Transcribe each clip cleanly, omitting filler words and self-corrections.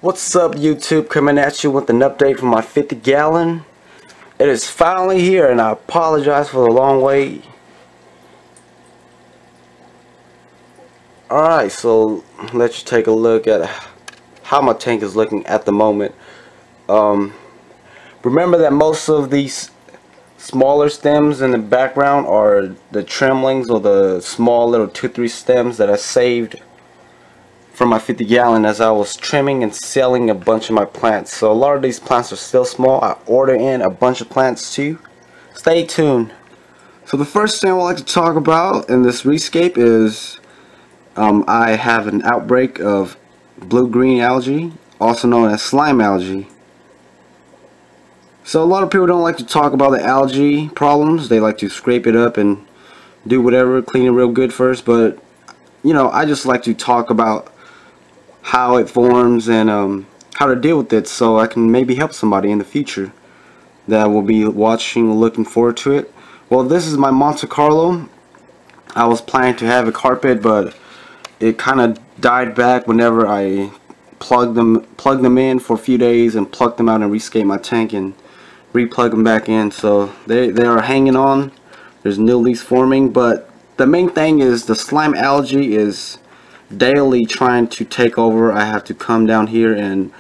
What's up, YouTube? Coming at you with an update from my 50 gallon. It is finally here, and I apologize for the long wait. Alright, so let's take a look at how my tank is looking at the moment. Remember that most of these smaller stems in the background are the trimlings, or the small little 2-3 stems that I saved from my 50 gallon as I was trimming and selling a bunch of my plants. So a lot of these plants are still small. I order in a bunch of plants too. Stay tuned. So the first thing I would like to talk about in this rescape is I have an outbreak of blue-green algae, also known as slime algae. So a lot of people don't like to talk about the algae problems. They like to scrape it up and do whatever, clean it real good first, but you know, I just like to talk about how it forms and how to deal with it, so I can maybe help somebody in the future that will be watching, looking forward to it. Well, this is my Monte Carlo. I was planning to have a carpet, but it kind of died back whenever I plugged them in for a few days and plucked them out and rescaped my tank and replug them back in. So they are hanging on. There's new leaves forming, but the main thing is the slime algae is daily trying to take over. I have to come down here and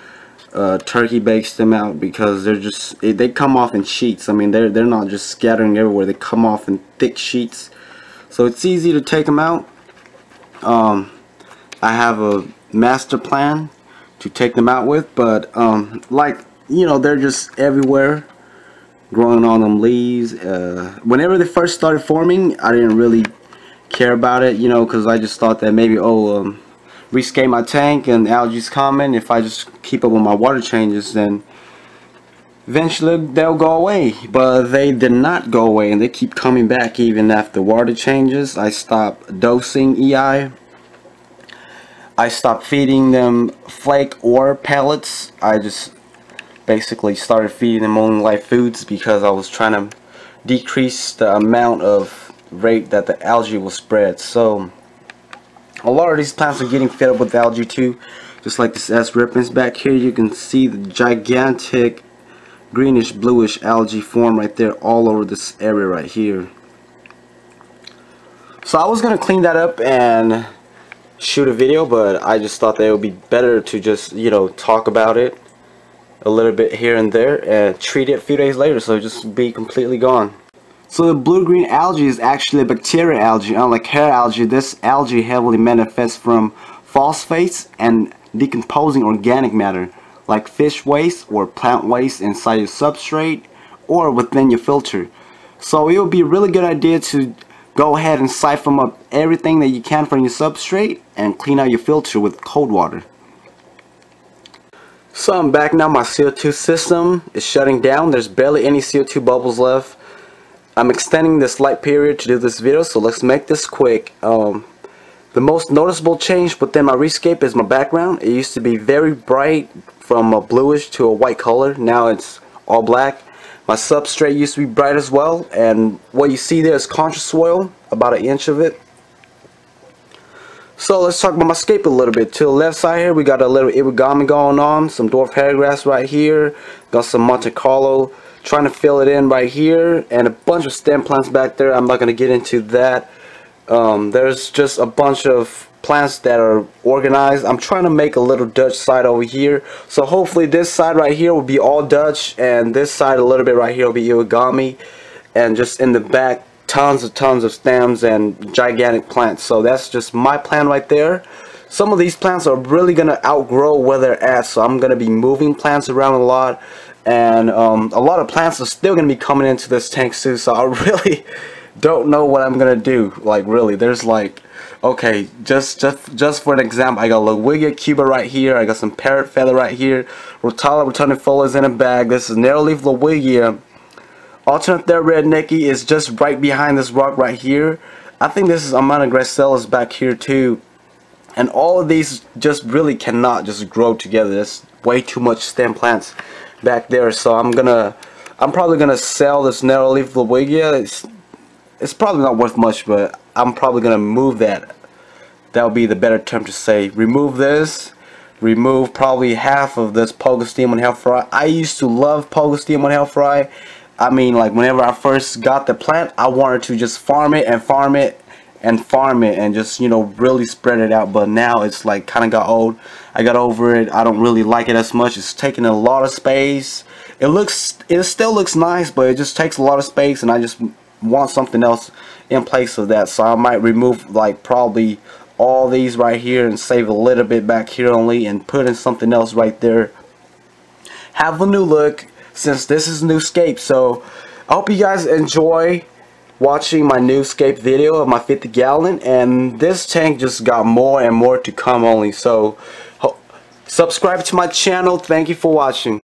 turkey bakes them out because they come off in sheets. I mean, they're not just scattering everywhere. They come off in thick sheets, so it's easy to take them out. I have a master plan to take them out with, but like, you know, they're just everywhere growing on them leaves. Whenever they first started forming, I didn't really care about it, you know, because I just thought that maybe rescape my tank and algae's coming. If I just keep up with my water changes, then eventually they'll go away. But they did not go away, and they keep coming back even after water changes. I stopped dosing EI. I stopped feeding them flake or pellets. I just basically started feeding them only live foods because I was trying to decrease the amount of rate that the algae will spread. So a lot of these plants are getting fed up with algae too, just like this S. rippens back here. You can see the gigantic greenish bluish algae form right there all over this area right here. So I was gonna clean that up and shoot a video, but I just thought that it would be better to just, you know, talk about it a little bit here and there and treat it a few days later, so just be completely gone. So the blue-green algae is actually a bacteria algae. Unlike hair algae, this algae heavily manifests from phosphates and decomposing organic matter like fish waste or plant waste inside your substrate or within your filter. So it would be a really good idea to go ahead and siphon up everything that you can from your substrate and clean out your filter with cold water. So I'm back now. My CO2 system is shutting down. There's barely any CO2 bubbles left. I'm extending this light period to do this video, so let's make this quick. The most noticeable change within my rescape is my background. It used to be very bright from a bluish to a white color. Now it's all black. My substrate used to be bright as well, and what you see there is concha soil, about 1 inch of it. So let's talk about my scape a little bit. To the left side here, we got a little origami going on, some dwarf hairgrass right here, got some Monte Carlo, trying to fill it in right here, and a bunch of stem plants back there. I'm not going to get into that. There's just a bunch of plants that are organized. I'm trying to make a little Dutch side over here, so hopefully this side right here will be all Dutch, and this side a little bit right here will be origami, and just in the back tons of stems and gigantic plants. So that's just my plan right there. Some of these plants are really going to outgrow where they're at, so I'm going to be moving plants around a lot. And a lot of plants are still going to be coming into this tank too, so I really don't know what I'm going to do. Like, really, there's like, okay, just for an example, I got Lowigia cuba right here, I got some parrot feather right here, Rotala returnifolia in a bag. This is narrowleaf Lowigia. Alternate third red Nicky is just right behind this rock right here. I think this is Amana gracilis back here too. And all of these just really cannot just grow together. There's way too much stem plants back there, so I'm probably gonna sell this narrowleaf Lowigia. It's probably not worth much, but I'm probably gonna move that. That would be the better term to say. Remove this, remove probably half of this Pogo Steam on Hell Fry. I used to love Pogo Steam on Hell Fry. I mean, like, whenever I first got the plant, I wanted to just farm it and farm it and farm it and just, you know, really spread it out. But now it's like kind of got old. I got over it. I don't really like it as much. It's taking a lot of space. It still looks nice, but it just takes a lot of space, and I just want something else in place of that. So I might remove, like, probably all these right here and save a little bit back here only and put in something else right there. Have a new look, since this is Newscape. So I hope you guys enjoy watching my Newscape video of my 50 gallon, and this tank just got more and more to come only. So subscribe to my channel. Thank you for watching.